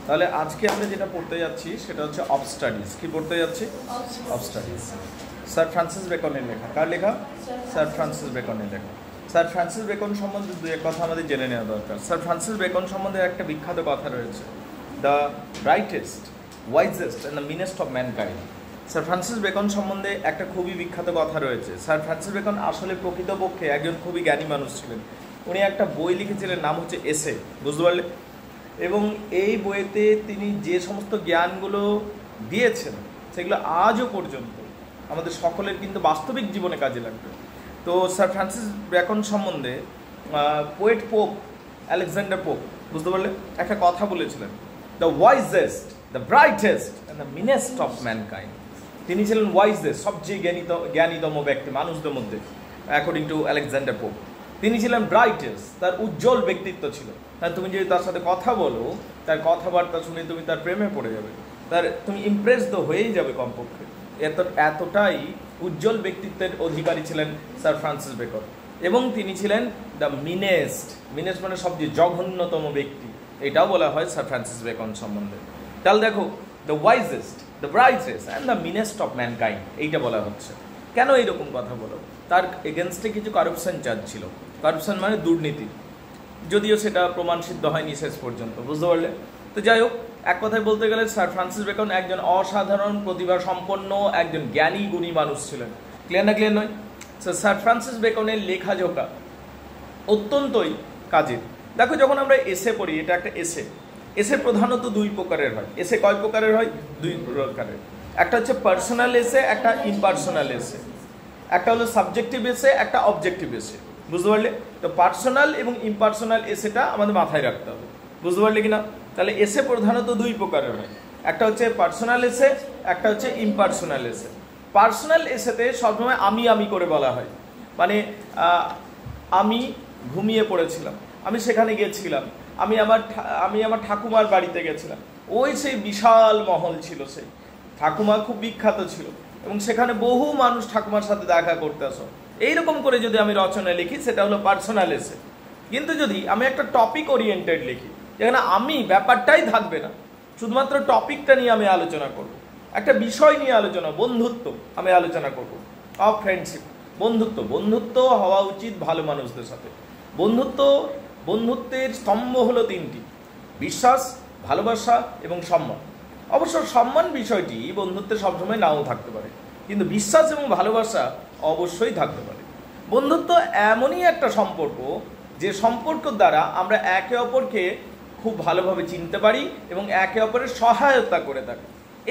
তাহলে আজকে আমরা যেটা পড়তে যাচ্ছি সেটা হচ্ছে অফ স্টাডিজ। কি পড়তে যাচ্ছি? Of studies. স্যার ফ্রান্সিস বেকনের লেখা। কার লেখা? স্যার ফ্রান্সিস বেকনের লেখা। স্যার ফ্রান্সিস বেকন সম্বন্ধে দু এক কথা আমাদের জেনে নেওয়া দরকার। স্যার ফ্রান্সিস বেকন সম্বন্ধে একটা বিখ্যাত কথা রয়েছে, the brightest, wisest and the meanest of mankind. Sir Francis Bacon সম্বন্ধে একটা খুবই বিখ্যাত কথা রয়েছে। স্যার ফ্রান্সিস বেকন আসলে প্রকৃতপক্ষে একজন খুবই জ্ঞানী মানুষ ছিলেন। উনি একটা বই লিখেছিলেন, নাম হচ্ছে এসে, বুঝতে পারলে? এবং এই বইতে তিনি যে সমস্ত জ্ঞানগুলো দিয়েছেন সেগুলো আজও পর্যন্ত আমাদের সকলের কিন্তু বাস্তবিক জীবনে কাজে লাগবে। তো স্যার ফ্রান্সিস বেকন সম্বন্ধে পোয়েট পোপ আলেকজান্ডার পোপ, বুঝতে পারলে, একটা কথা বলেছিলেন, the wisest, the brightest and the meanest of mankind. তিনি ছিলেন ওয়াইজেস্ট, সবচেয়ে জ্ঞানীতম ব্যক্তি মানুষদের মধ্যে, অ্যাকর্ডিং টু আলেকজান্ডার পোপ। তিনি ছিলেন ব্রাইটেস্ট, তার উজ্জ্বল ব্যক্তিত্ব ছিল। তুমি যদি তার সাথে কথা বলো, তার কথাবার্তা শুনে তুমি তার প্রেমে পড়ে যাবে, তুমি ইমপ্রেস তো হয়েই যাবে কমপক্ষে। এতটাই উজ্জ্বল ব্যক্তিত্বের অধিকারী ছিলেন স্যার ফ্রান্সিস বেকন। এবং তিনি ছিলেন দ্য মিনেস্ট, মিনেস্ট মানে সবচেয়ে জঘন্যতম ব্যক্তি, এটাও বলা হয় স্যার ফ্রান্সিস বেকন সম্বন্ধে। তাহলে দেখো, the wisest, the brightest and the meanest of mankind, এইটা বলা হচ্ছে। কেন এইরকম কথা বলো? তার এগেনস্টে কিছু কারাপশন চার্জ ছিল। কারাপশন মানে দুর্নীতি, যদিও সেটা প্রমাণ সিদ্ধ হয়নি শেষ পর্যন্ত, বুঝতে পারলে? তো যাই হোক, এক কথায় বলতে গেলে স্যার ফ্রান্সিস বেকন একজন অসাধারণ প্রতিভা সম্পন্ন একজন জ্ঞানী গুণী মানুষ ছিলেন। ক্লিয়ার না? ক্লিয়ার নয়? স্যার ফ্রান্সিস বেকনের লেখাজোখা অত্যন্তই কাজের। দেখো, যখন আমরা এসে পড়ি, এটা একটা এসে, এসে প্রধানত দুই প্রকারের হয়। এসে কয় প্রকারের হয়? দুই প্রকারের। একটা হচ্ছে পার্সোনাল এসে, একটা ইমপার্সোনাল এসে। একটা হলো সাবজেক্টিভ এসে, একটা অবজেক্টিভ এসে, বুঝতে পারলে? তো পার্সোনাল এবং ইমপার্সোনাল এসেটা আমাদের মাথায় রাখতে হবে, বুঝতে পারলে কিনা? তাহলে এসে প্রধানত দুই প্রকারের হয়, একটা হচ্ছে পার্সোনাল এসে, একটা হচ্ছে ইমপার্সোনাল এসে। পার্সোনাল এসেতে সবসময় আমি আমি করে বলা হয়, মানে আমি ঘুমিয়ে পড়েছিলাম, আমি সেখানে গিয়েছিলাম, আমি আমার ঠাকুমার বাড়িতে গেছিলাম, ওই সেই বিশাল মহল ছিল, সেই ঠাকুমা খুব বিখ্যাত ছিল এবং সেখানে বহু মানুষ ঠাকুমার সাথে দেখা করতে আসো। এইরকম করে যদি আমি রচনা লিখি, সেটা হলো পার্সোনাল এসে। কিন্তু যদি আমি একটা টপিক ওরিয়েন্টেড লিখি, যেখানে আমি ব্যাপারটাই থাকবে না, শুধুমাত্র টপিকটা নিয়ে আমি আলোচনা করব, একটা বিষয় নিয়ে আলোচনা, বন্ধুত্ব আমি আলোচনা করব, অফ ফ্রেন্ডশিপ, বন্ধুত্ব হওয়া উচিত ভালো মানুষদের সাথে। বন্ধুত্বের স্তম্ভ হলো তিনটি: বিশ্বাস, ভালোবাসা এবং সম্মান। অবশ্য সম্মান বিষয়টি বন্ধুত্বে সবসময় নাও থাকতে পারে, কিন্তু বিশ্বাস এবং ভালোবাসা অবশ্যই থাকতে পারে। বন্ধুত্ব এমনই একটা সম্পর্ক, যে সম্পর্ক দ্বারা আমরা একে অপরকে খুব ভালোভাবে চিনতে পারি এবং একে অপরের সহায়তা করে থাকি।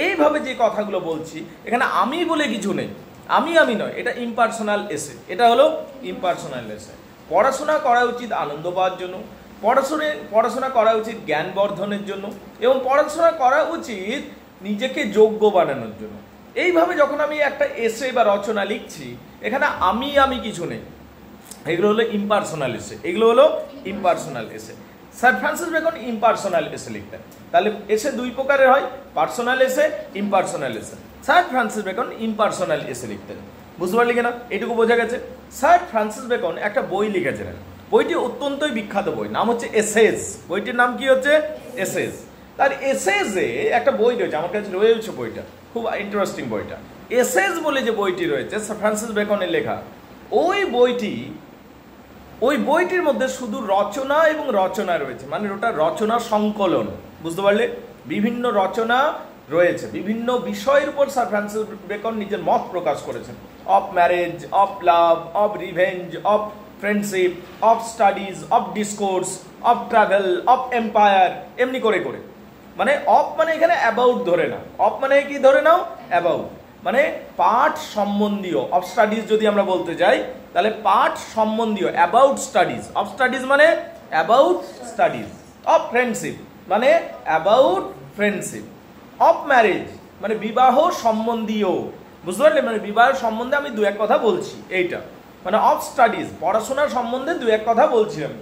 এইভাবে যে কথাগুলো বলছি, এখানে আমি বলে কিছু নেই, আমি নয়, এটা ইমপার্সোনাল এসে, এটা হলো ইমপার্সোনাল এসে। পড়াশোনা করা উচিত আনন্দ পাওয়ার জন্য, পড়াশোনা করা উচিত জ্ঞান বর্ধনের জন্য, এবং পড়াশোনা করা উচিত নিজেকে যোগ্য বানানোর জন্য। এইভাবে যখন আমি একটা এসে বা রচনা লিখছি, এখানে আমি কিছু নেই, এগুলো হলো ইমপার্সোনাল এসে, এগুলো হলো ইমপার্সোনাল এসে। স্যার ফ্রান্সিস বেকন ইমপার্সোনাল এসে লিখতেন। তাহলে এসে দুই প্রকারের হয়, পার্সোনাল এসে, ইমপার্সোনাল এসে। স্যার ফ্রান্সিস বেকন ইমপার্সোনাল এসে লিখতেন, বুঝতে পারলি কিনা? এটুকু বোঝা গেছে। স্যার ফ্রান্সিস বেকন একটা বই লিখেছিলেন, বইটি অত্যন্তই বিখ্যাত বই, নাম হচ্ছে এসেজ। বইটির নাম কি হচ্ছে? এসেজ। তার এসেজে একটা বই রয়েছে, আমার কাছে রয়েছে বইটা, খুব ইন্টারেস্টিং বইটা। এসেজ বলে যে বইটি রয়েছে স্যার ফ্রান্সিস বেকনের লেখা, ওই বইটির মধ্যে শুধু রচনা এবং রচনা রয়েছে, মানে ওটা রচনা সংকলন, বুঝতে পারলে? বিভিন্ন রচনা রয়েছে, বিভিন্ন বিষয়ের উপর স্যার ফ্রান্সিস বেকন নিজের মত প্রকাশ করেছেন। Of marriage, of love, of revenge, of friendship, of studies, of discourse, of travel, of empire, এমনি করে করে। মানে অফ মানে এখানে অ্যাবাউট ধরে নাও, অফ মানে কি ধরে নাও? অ্যাবাউট, মানে পাঠ সম্বন্ধীয়। অফ স্টাডিজ যদি আমরা বলতে যাই, তাহলে পাঠ সম্বন্ধীয়, অ্যাবাউট স্টাডিজ। অফ স্টাডিজ মানে অ্যাবাউট স্টাডিজ। অফ ফ্রেন্ডশিপ মানে অ্যাবাউট ফ্রেন্ডশিপ। অফ ম্যারেজ মানে বিবাহ সম্বন্ধীয়, বুঝতে পারলে? মানে বিবাহ সম্বন্ধে আমি দু এক কথা বলছি, এইটা মানে অফ স্টাডিজ, পড়াশোনার সম্বন্ধে দু এক কথা বলছি আমি।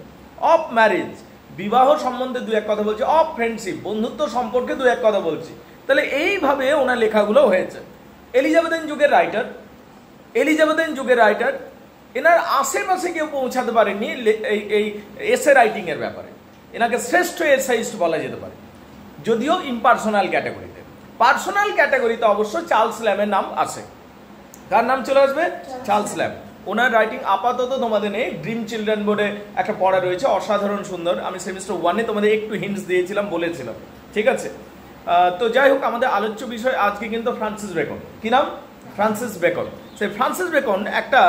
অফ ম্যারেজ, বিবাহ সম্বন্ধে দু এক কথা বলছি। অফ ফ্রেন্ডশিপ, বন্ধুত্ব সম্পর্কে দু এক কথা বলছি। তাহলে এইভাবে ওনার লেখাগুলো হয়েছে। এলিজাবেথেন যুগের রাইটার, এনার আশেপাশে কেউ পৌঁছাতে পারেননি এই এসে রাইটিং এর ব্যাপারে। এনাকে শ্রেষ্ঠ এসাইস্ট বলা যেতে পারে। যদিও ইম্পার্সোনাল ক্যাটাগরিতে। পার্সোনাল ক্যাটাগরিতে অবশ্য চার্লস ল্যামের নাম আছে। কার নাম চলে আসবে? Charles lamp. ওনার রাইটিং আপাতত তোমাদের নেই, ড্রিম চিলড্রেন বোর্ডে একটা পড়া রয়েছে, অসাধারণ সুন্দর। আমি সেমিস্টার 1-এ তোমাদের একটু হিন্টস দিয়েছিলাম, বলেছিলাম, ঠিক আছে। তো যাই হোক, আমাদের আলোচ্য বিষয় আজকে কিন্তু ফ্রান্সিস বেকন। কি নাম? Francis Bacon. সেই ফ্রান্সিস বেকন একটা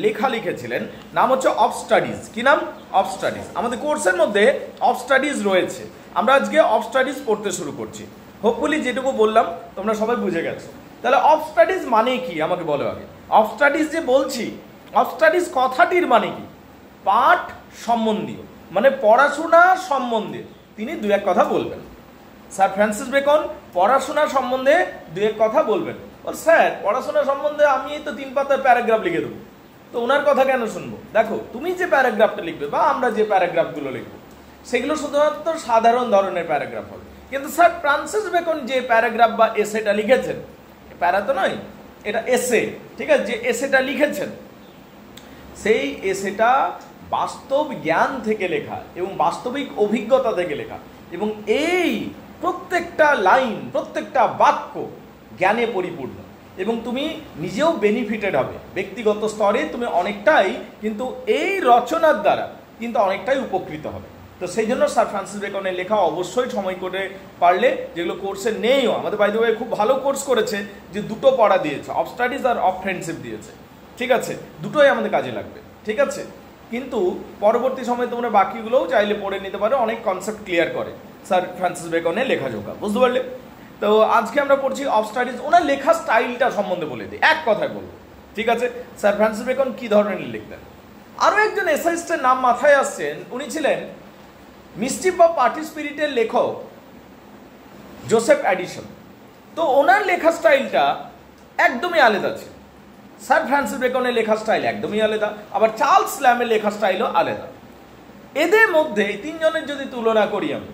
লেখা লিখেছিলেন, নাম হচ্ছে অফ স্টাডিজ। কি নাম? Of studies. আমাদের কোর্সের মধ্যে অফ স্টাডিজ রয়েছে, আমরা আজকে অফ স্টাডিজ পড়তে শুরু করছি। হোপফুলি যেটুকু বললাম তোমরা সবাই বুঝে গেছো। তাহলে অফ স্টাডিজ মানে কি আমাকে বলো আগে। অফ স্টাডিজ যে বলছি, অফ স্টাডিজ কথাটির মানে কি? পাঠ সম্বন্ধীয়, মানে পড়াশোনা সম্বন্ধে তিনি দু এক কথা বলবেন। স্যার ফ্রান্সিস বেকন পড়াশোনা সম্বন্ধে দু এক কথা বলবেন। ও স্যার, পড়াশোনা সম্বন্ধে আমি এই তো 3 পাতার প্যারাগ্রাফ লিখে দেবো, তো ওনার কথা কেন শুনবো? দেখো, তুমি যে প্যারাগ্রাফটা লিখবে বা আমরা যে প্যারাগ্রাফগুলো লিখবো সেগুলো শুধুমাত্র সাধারণ ধরনের প্যারাগ্রাফ হবে, কিন্তু স্যার ফ্রান্সিস বেকন যে প্যারাগ্রাফ বা এসেটা লিখেছেন, প্যারা তো নয়, এটা এসে, ঠিক আছে, যে এসেটা লিখেছেন সেই এসেটা বাস্তব জ্ঞান থেকে লেখা এবং বাস্তবিক অভিজ্ঞতা থেকে লেখা, এবং এই প্রত্যেকটা লাইন, প্রত্যেকটা বাক্য জ্ঞানে পরিপূর্ণ, এবং তুমি নিজেও বেনিফিটেড হবে ব্যক্তিগত স্তরে। তুমি অনেকটাই কিন্তু এই রচনার দ্বারা কিন্তু অনেকটাই উপকৃত হবে। তো সেই জন্য স্যার ফ্রান্সিস বেকনের লেখা অবশ্যই সময় করে পারলে, যেগুলো কোর্সে নেইও, আমাদের বাই দ্য ওয়ে খুব ভালো কোর্স করেছে যে 2টো পড়া দিয়েছে, অফ স্টাডিজ আর অফ ফ্রেন্ডশিপ দিয়েছে, ঠিক আছে, দুটোই আমাদের কাজে লাগবে, ঠিক আছে। কিন্তু পরবর্তী সময় তোমরা বাকিগুলোও চাইলে পড়ে নিতে পারো, অনেক কনসেপ্ট ক্লিয়ার করে স্যার ফ্রান্সিস বেকনের লেখাজোখা, বুঝতে পারলে। তো আজকে আমরা পড়ছি অফ স্টাডিজ। ওনার লেখা স্টাইলটা সম্বন্ধে বলে দিই, এক কথায় বলবো, ঠিক আছে। স্যার ফ্রান্সিস বেকন কি ধরনের লিখতেন? আরও একজন এসাইস্টের নাম মাথায় আসছেন, উনি ছিলেন মিস্টিক বা পার্টি স্পিরিটের লেখক জোসেফ অ্যাডিসন। তো ওনার লেখা স্টাইলটা একদমই আলাদা ছিল। স্যার ফ্রান্সিস বেকনের লেখা স্টাইল একদমই আলাদা, আবার চার্লস ল্যামের লেখা স্টাইলও আলাদা। এদের মধ্যে এই 3 জনের যদি তুলনা করি আমি,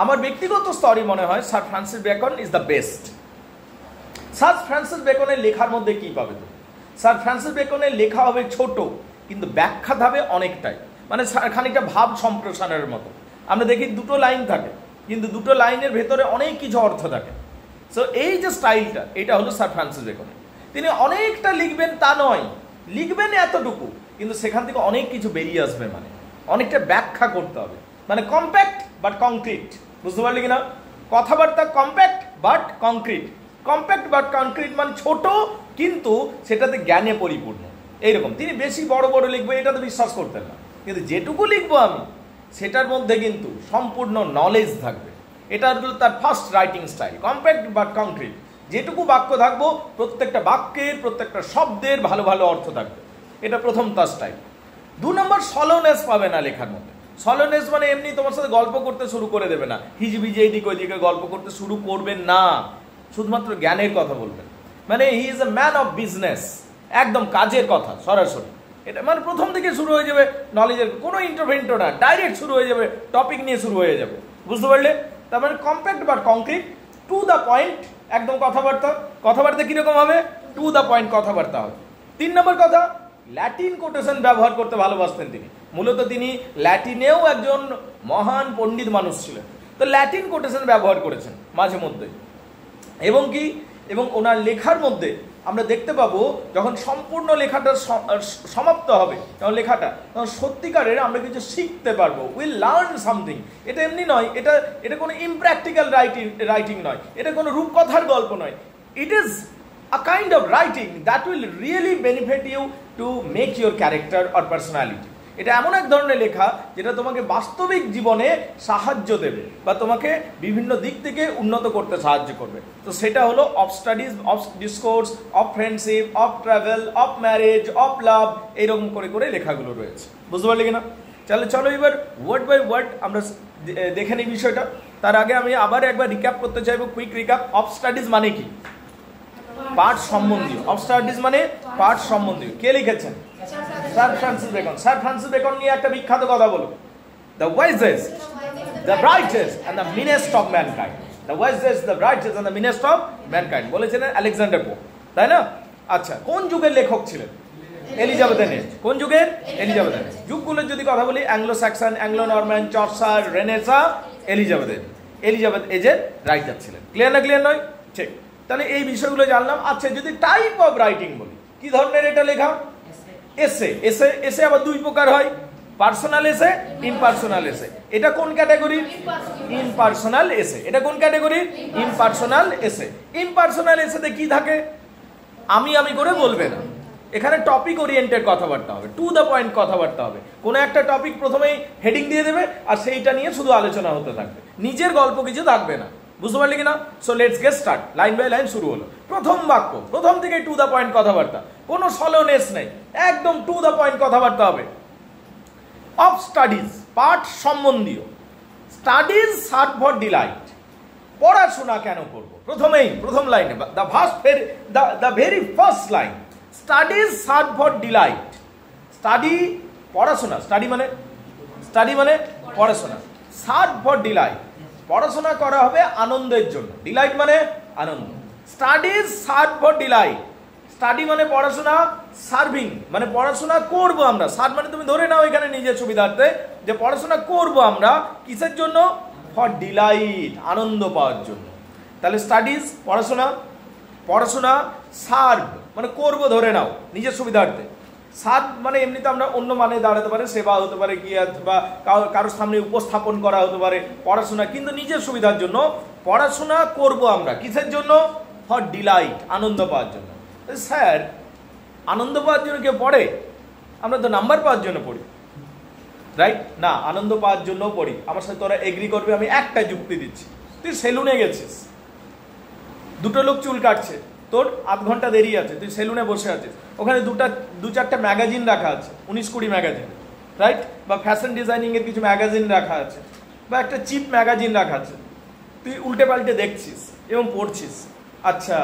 আমার ব্যক্তিগত স্তরে মনে হয় sir Francis Bacon is the best. Sir Francis বেকনের লেখার মধ্যে কি পাবে তো? স্যার ফ্রান্সিস বেকনের লেখা হবে ছোট, কিন্তু ব্যাখ্যা হবে অনেকটাই, মানে খানিকটা ভাব সম্প্রসারণের মতো। আমরা দেখি 2টো লাইন থাকে, কিন্তু 2টো লাইনের ভেতরে অনেক কিছু অর্থ থাকে। সো এই যে স্টাইলটা, এটা হলো স্যার ফ্রান্সিস বেকনের। তিনি অনেকটা লিখবেন তা নয়, লিখবেন এতটুকু, কিন্তু সেখান থেকে অনেক কিছু বেরিয়ে আসবে, মানে অনেকটা ব্যাখ্যা করতে হবে, মানে কম্প্যাক্ট বাট কংক্রিট, বুঝতে পারলি কিনা? কথাবার্তা compact but concrete, compact but concrete মানে ছোট কিন্তু সেটাতে জ্ঞানে পরিপূর্ণ, এইরকম। তিনি বেশি বড় বড় লিখবো এটা তো বিশ্বাস করতেন না, কিন্তু যেটুকু লিখবো আমি সেটার মধ্যে কিন্তু সম্পূর্ণ নলেজ থাকবে। এটা হলো তার first writing style, compact but concrete. যেটুকু বাক্য থাকবো প্রত্যেকটা বাক্যের, প্রত্যেকটা শব্দের ভালো ভালো অর্থ থাকবে, এটা প্রথম তার স্টাইল। 2 নম্বর, সলোনেস পাবে না লেখার মধ্যে। সলোনেস মানে এমনি তোমার সাথে গল্প করতে শুরু করে দেবে না, হিজিবিজি এইদিক ওইদিকে গল্প করতে শুরু করবেন না, শুধুমাত্র জ্ঞানের কথা বলবেন। মানে he is a man of business, একদম কাজের কথা সরাসরি। এটা মানে প্রথম থেকে শুরু হয়ে যাবে নলেজের, কোনো ইন্টারভেন্টও না, ডাইরেক্ট শুরু হয়ে যাবে, টপিক নিয়ে শুরু হয়ে যাবে, বুঝতে পারলে? তার মানে compact but concrete, to the point, একদম কথাবার্তা। কথাবার্তা কিরকম হবে? টু দ্য পয়েন্ট কথাবার্তা হবে। 3 নম্বর কথা, ল্যাটিন কোটেশন ব্যবহার করতে ভালোবাসতেন তিনি। মূলত তিনি ল্যাটিনেও একজন মহান পণ্ডিত মানুষ ছিলেন, তো ল্যাটিন কোটেশন ব্যবহার করেছেন মাঝে মধ্যে। এবং কি, এবং ওনার লেখার মধ্যে আমরা দেখতে পাবো যখন সম্পূর্ণ লেখাটা সমাপ্ত হবে, তখন লেখাটা তখন সত্যিকারের আমরা কিছু শিখতে পারবো, উইল লার্ন সামথিং। এটা এমনি নয়, এটা কোনো ইমপ্র্যাকটিক্যাল রাইটিং নয়, এটা কোনো রূপকথার গল্প নয়। It is a kind of writing that will really benefit you to make your character or personality. এটা এমন এক ধরনের লেখা যেটা তোমাকে বাস্তবিক জীবনে সাহায্য দেবে বা তোমাকে বিভিন্ন দিক থেকে উন্নত করতে সাহায্য করবে। তো সেটা হলো of studies, of discourse, of friendship, of travel, of marriage, of love, এইরকম করে করে লেখাগুলো রয়েছে, বুঝতে পারলি কিনা? চলো এবার ওয়ার্ড বাই ওয়ার্ড আমরা দেখে নিই বিষয়টা। তার আগে আমি আবার একবার রিক্যাপ করতে চাইবো, কুইক রিক্যাপ। অফ স্টাডিজ মানে কি? পাঠ সম্বন্ধীয়। অফ স্টাডিজ মানে পাঠ সম্বন্ধীয়। কে লিখেছেন? Sir Francis Bacon. Sir Francis Bacon নিয়ে একটা বিখ্যাত কথা বলো, the wisest, the brightest and the meanest of mankind. The wisest, the brightest and the meanest of mankind বলেছিলেন আলেকজান্ডার পোপ, তাই না? আচ্ছা, কোন যুগের লেখক ছিলেন? Elizabethan age. কোন যুগের? Elizabethan age. যুগগুলোর যদি কথা বলি, Anglo Saxon, Anglo Norman, Chaucer, Renaissance, Elizabethan. Elizabeth এজের রাইটার ছিলেন। ক্লিয়ার না ক্লিয়ার নয়? ঠিক, তাহলে এই বিষয়গুলো জানলাম। আচ্ছা, যদি টাইপ অফ রাইটিং বলি, কি ধরনের এটা লেখা? এসে। এসে এসে আবার দুই প্রকার হয়, পার্সোনাল এসে, ইমপার্সোনাল এসে। এটা কোন ক্যাটাগরি? ইমপার্সোনাল এসে। এটা কোন ক্যাটাগরি? ইমপার্সোনাল এসে। ইমপার্সোনাল এসেতে কি থাকে? আমি করে বলবে না, এখানে টপিক ওরিয়েন্টেড কথাবার্তা হবে, টু দ্য পয়েন্ট কথাবার্তা হবে। কোনো একটা টপিক প্রথমেই হেডিং দিয়ে দেবে আর সেইটা নিয়ে শুধু আলোচনা হতে থাকবে, নিজের গল্প কিছু থাকবে না। বুঝতে পারলি কিনা? So let's get start. Line by line শুরু হলো। প্রথম বাক্য, প্রথম থেকে টু দ্য পয়েন্ট কথাবার্তা, কোনো সলোনেস নেই, একদম টু দ্য পয়েন্ট কথাবার্তা হবে। অফ স্টাডিজ, পাঠ সম্বন্ধীয়। স্টাডিজ সার্ভ ফর ডিলাইট, পড়াশোনা কেন করব? প্রথমেই প্রথম লাইনে the very first line, studies serve for delight. Study পড়াশোনা, স্টাডি মানে পড়াশোনা, সার্ভ ফর ডিলাইট পড়াশোনা করা হবে আনন্দের জন্য, ডিলাইট মানে আনন্দ। Studies serve for delight, study মানে পড়াশোনা, সার্ভিং মানে পড়াশোনা করব আমরা। সার্ভ মানে তুমি ধরে নাও এখানে নিজের সুবিধার্থে যে পড়াশোনা করব আমরা কিসের জন্য? ফর ডিলাইট, আনন্দ পাওয়ার জন্য। তাহলে স্টাডিজ পড়াশোনা, সার্ভ মানে করব ধরে নাও নিজের সুবিধার্থে। সার্ভ মানে এমনিতে আমরা অন্য মানে দাঁড়াতে পারে, সেবা হতে পারে, কি বা কারোর সামনে উপস্থাপন করা হতে পারে পড়াশোনা, কিন্তু নিজের সুবিধার জন্য পড়াশোনা করব আমরা কিসের জন্য? ফর ডিলাইট, আনন্দ পাওয়ার জন্য। স্যার, আনন্দ পাওয়ার জন্য কেউ পড়ে? আমরা তো নাম্বার পাওয়ার জন্য পড়ি, রাইট? না, আনন্দ পাওয়ার জন্য পড়ি। আমার সাথে তোরা এগ্রি করবে, আমি একটা যুক্তি দিচ্ছি। তুই সেলুনে গেছিস, দুটো লোক চুল কাটছে, তোর আধ ঘন্টা দেরি আছে, তুই সেলুনে বসে আছিস, ওখানে দু চারটা ম্যাগাজিন রাখা আছে, 19-20 ম্যাগাজিন, রাইট? বা ফ্যাশন ডিজাইনিং এর কিছু ম্যাগাজিন রাখা আছে, বা একটা চিপ ম্যাগাজিন রাখা আছে। তুই উল্টে পাল্টে দেখছিস এবং পড়ছিস। আচ্ছা,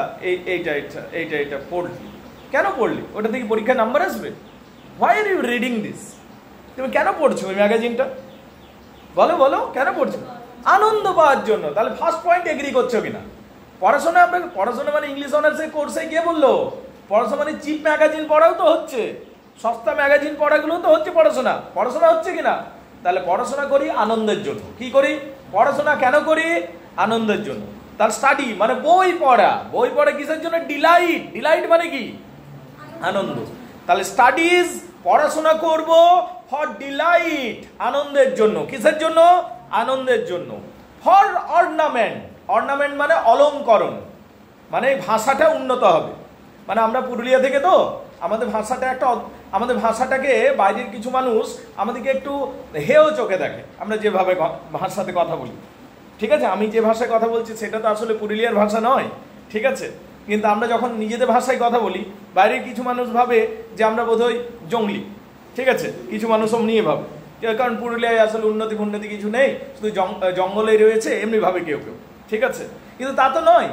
এইটা পড়লি, কেন পড়লি? ওটা থেকে পরীক্ষায় নাম্বার আসবে? Why are you reading this? তুমি কেন পড়ছো ওই ম্যাগাজিনটা? বলো কেন পড়ছো? আনন্দ পাওয়ার জন্য। তাহলে ফার্স্ট পয়েন্ট এগ্রি করছো কিনা? পড়াশোনা মানে ইংলিশ অনার্সের কোর্সে গিয়ে বললো পড়াশোনা মানে চিপ ম্যাগাজিন পড়াও তো হচ্ছে, সস্তা ম্যাগাজিন পড়াগুলো তো হচ্ছে পড়াশোনা হচ্ছে কিনা? তাহলে পড়াশোনা করি আনন্দের জন্য। কি করি? পড়াশোনা কেন করি? আনন্দের জন্য। তাহলে স্টাডি মানে বই পড়া কিসের জন্য? ডিলাইট মানে কি? আনন্দ। তাহলে স্টাডিজ পড়াশোনা করব ফর ডিলাইট, আনন্দের জন্য। কিসের জন্য? আনন্দের জন্য। ফর অর্নামেন্ট মানে অলংকরণ, মানে ভাষাটা উন্নত হবে। মানে আমরা পুরুলিয়া থেকে, তো আমাদের ভাষাটাকে বাইরের কিছু মানুষ আমাদেরকে একটু হেয় চোখে দেখে, আমরা যেভাবে ভাষাতে কথা বলি। ঠিক আছে, আমি যে ভাষায় কথা বলছি সেটা তো আসলে পুরুলিয়ার ভাষা নয়, ঠিক আছে? কিন্তু আমরা যখন নিজেদের ভাষায় কথা বলি, বাইরের কিছু মানুষ ভাবে যে আমরা বোধহয় জঙ্গলি, ঠিক আছে? কিছু মানুষ নিয়ে ভাবে, কারণ পুরুলিয়ায় আসলে উন্নতি কিছু নেই, শুধু জঙ্গলেই রয়েছে, এমনি ভাবে কেউ, ঠিক আছে? কিন্তু তা তো নয়,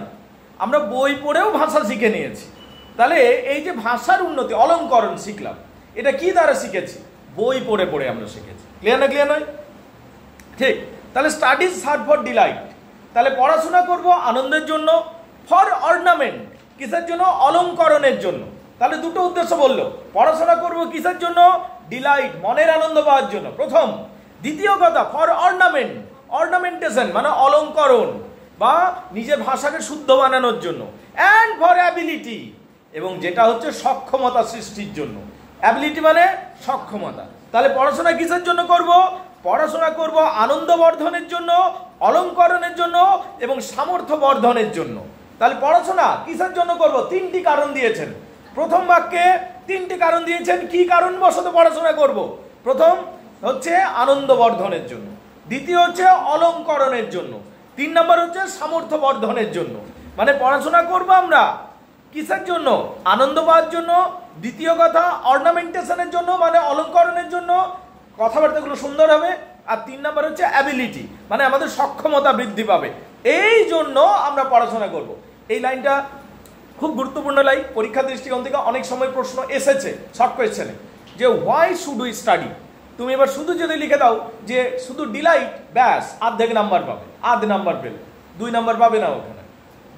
আমরা বই পড়েও ভাষা শিখে নিয়েছি। তাহলে এই যে ভাষার উন্নতি, অলংকরণ শিখলাম, এটা কি দ্বারা শিখেছি? বই পড়ে আমরা শিখেছি। ক্লিয়ার নয়? ঠিক। তাহলে স্টাডিজ সার্ভ ফর ডিলাইট, তাহলে পড়াশোনা করব আনন্দের জন্য। ফর অর্নামেন্ট, কিসের জন্য? অলংকরণের জন্য। তাহলে দুটো উদ্দেশ্য বললো, পড়াশোনা করব কিসের জন্য? ডিলাইট, মনের আনন্দ পাওয়ার জন্য, প্রথম। দ্বিতীয় কথা, ফর অর্নামেন্টেশন মানে অলংকরণ বা নিজের ভাষাকে শুদ্ধ বানানোর জন্য। অ্যান্ড ফর অ্যাবিলিটি, এবং যেটা হচ্ছে সক্ষমতা সৃষ্টির জন্য। অ্যাবিলিটি মানে সক্ষমতা। তাহলে পড়াশোনা কিসের জন্য করব? পড়াশোনা করব আনন্দ বর্ধনের জন্য, অলংকরণের জন্য এবং সামর্থ্য বর্ধনের জন্য। তাহলে পড়াশোনা কিসের জন্য করব? 3টি কারণ দিয়েছেন প্রথম বাক্যে, 3টি কারণ দিয়েছেন। কি কারণবশত পড়াশোনা করব? প্রথম হচ্ছে আনন্দ বর্ধনের জন্য, দ্বিতীয় হচ্ছে অলংকরণের জন্য, 3 নম্বর হচ্ছে সামর্থ্য বর্ধনের জন্য। মানে পড়াশোনা করব আমরা কিসের জন্য? আনন্দ পাওয়ার জন্য। দ্বিতীয় কথা, অর্নামেন্টেশনের জন্য মানে অলংকরণের জন্য, কথাবার্তাগুলো সুন্দর হবে। আর 3 নম্বর হচ্ছে অ্যাবিলিটি, মানে আমাদের সক্ষমতা বৃদ্ধি পাবে। এই জন্য আমরা পড়াশোনা করব। এই লাইনটা খুব গুরুত্বপূর্ণ লাইন, পরীক্ষা দৃষ্টিকোণ থেকে অনেক সময় প্রশ্ন এসেছে শর্ট কোয়েশ্চেনে, যে হোয়াই শুড উই স্টাডি। তুমি এবার শুধু যদি লিখে দাও যে শুধু ডিলাইট, ব্যাস আধ নাম্বার পাবে। আধ নাম্বার পেলে 2 নাম্বার পাবে না, ওখানে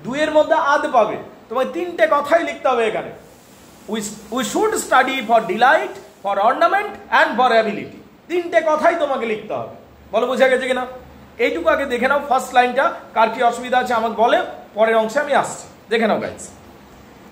2 এর মধ্যে আধ পাবে। তোমায় 3টে কথাই লিখতে হবে এখানে। We should study for delight, for ornament and for ability. 3টে কথাই তোমাকে লিখতে হবে। বলো বোঝা গেছে কিনা? এইটুকু আগে দেখে নাও, ফার্স্ট লাইনটা কার কি অসুবিধা আছে আমাকে বলে, পরের অংশে আমি আসছি, দেখে নাও গাইস।